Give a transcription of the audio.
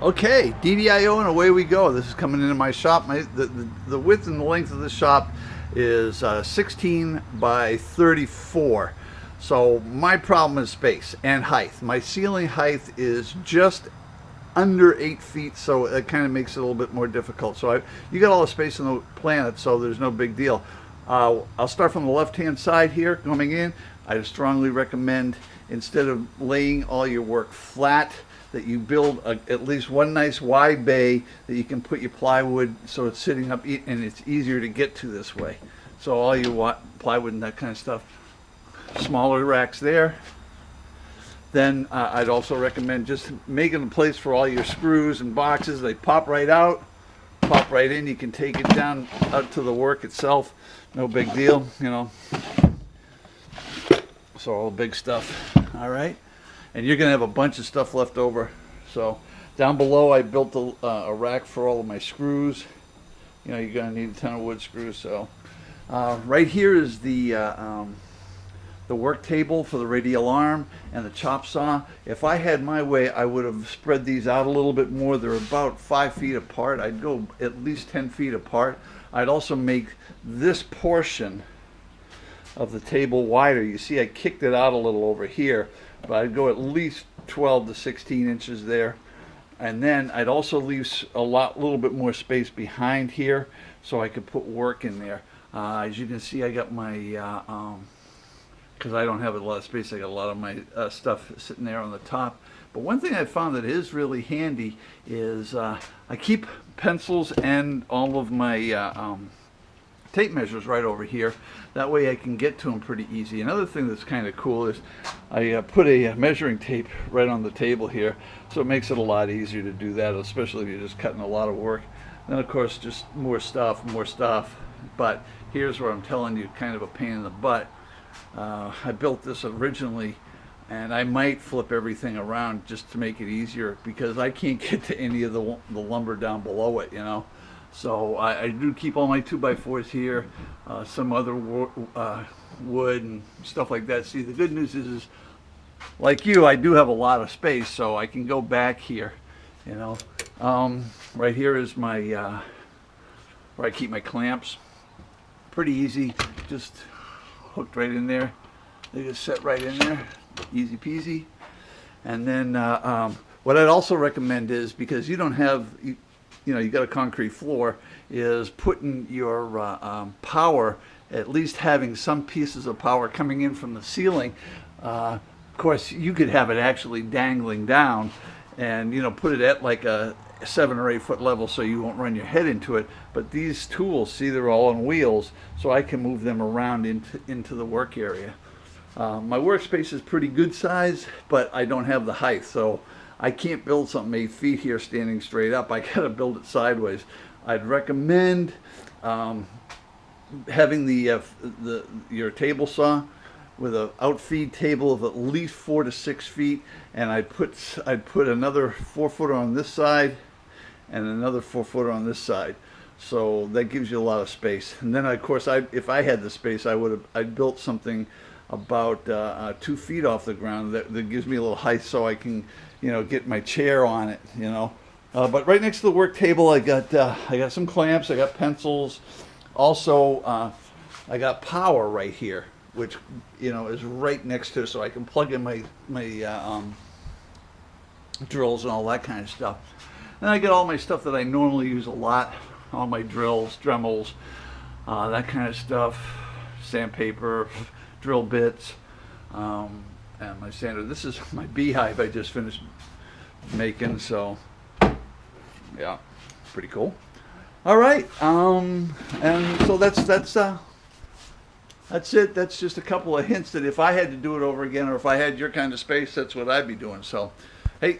Okay, DDIO and away we go. This is coming into my shop. The width and the length of this shop is 16 by 34. So my problem is space and height. My ceiling height is just under 8 feet, so it kind of makes it a little bit more difficult. So you got all the space on the planet, so there's no big deal. I'll start from the left-hand side here, coming in. I strongly recommend, instead of laying all your work flat, that you build at least one nice wide bay that you can put your plywood so it's sitting up and it's easier to get to this way. So all you want plywood and that kind of stuff. Smaller racks there. Then I'd also recommend just making a place for all your screws and boxes. They pop right out, pop right in. You can take it down out to the work itself. No big deal, you know. So all big stuff, all right? And you're gonna have a bunch of stuff left over. So down below I built a rack for all of my screws. You know, you're gonna need a ton of wood screws. So right here is the work table for the radial arm and the chop saw. If I had my way, I would have spread these out a little bit more. They're about 5 feet apart. I'd go at least 10 feet apart. I'd also make this portion of the table wider. You see I kicked it out a little over here, but I'd go at least 12 to 16 inches there. And then I'd also leave a little bit more space behind here so I could put work in there. As you can see, I got my, because I don't have a lot of space, I got a lot of my stuff sitting there on the top. But one thing I found that is really handy is I keep pencils and all of my tape measures right over here. That way I can get to them pretty easy. Another thing that's kind of cool is I put a measuring tape right on the table here, so it makes it a lot easier to do that, especially if you're just cutting a lot of work. Then of course just more stuff. But here's where I'm telling you, kind of a pain in the butt. I built this originally, and I might flip everything around just to make it easier because I can't get to any of the lumber down below it, you know. So I do keep all my 2x4s here, some other wood and stuff like that. See, the good news is like you, I do have a lot of space, so I can go back here, you know. Right here is my where I keep my clamps. Pretty easy, just hooked right in there. They just set right in there, easy peasy. And then what I'd also recommend is, because you don't have, you know, you got a concrete floor, is putting your power, at least having some pieces of power coming in from the ceiling. Of course, you could have it actually dangling down and, you know, put it at like a 7 or 8 foot level so you won't run your head into it. But these tools, see, they're all on wheels, so I can move them around into the work area. My workspace is pretty good size, but I don't have the height, so I can't build something 8 feet here standing straight up. I gotta build it sideways. I'd recommend having your table saw with an outfeed table of at least 4 to 6 feet, and I'd put another 4-footer on this side and another 4-footer on this side. So that gives you a lot of space. And then of course, if I had the space, I'd built something about 2 feet off the ground that gives me a little height so I can, you know, get my chair on it, you know. But right next to the work table, I got some clamps, I got pencils. Also, I got power right here, which, you know, is right next to it, so I can plug in my drills and all that kind of stuff. And I get all my stuff that I normally use a lot, all my drills, Dremels, that kind of stuff, sandpaper, drill bits, and my sander. This is my beehive I just finished making, so yeah, pretty cool. All right, and so that's it. That's just a couple of hints that if I had to do it over again, or if I had your kind of space, that's what I'd be doing. So, hey,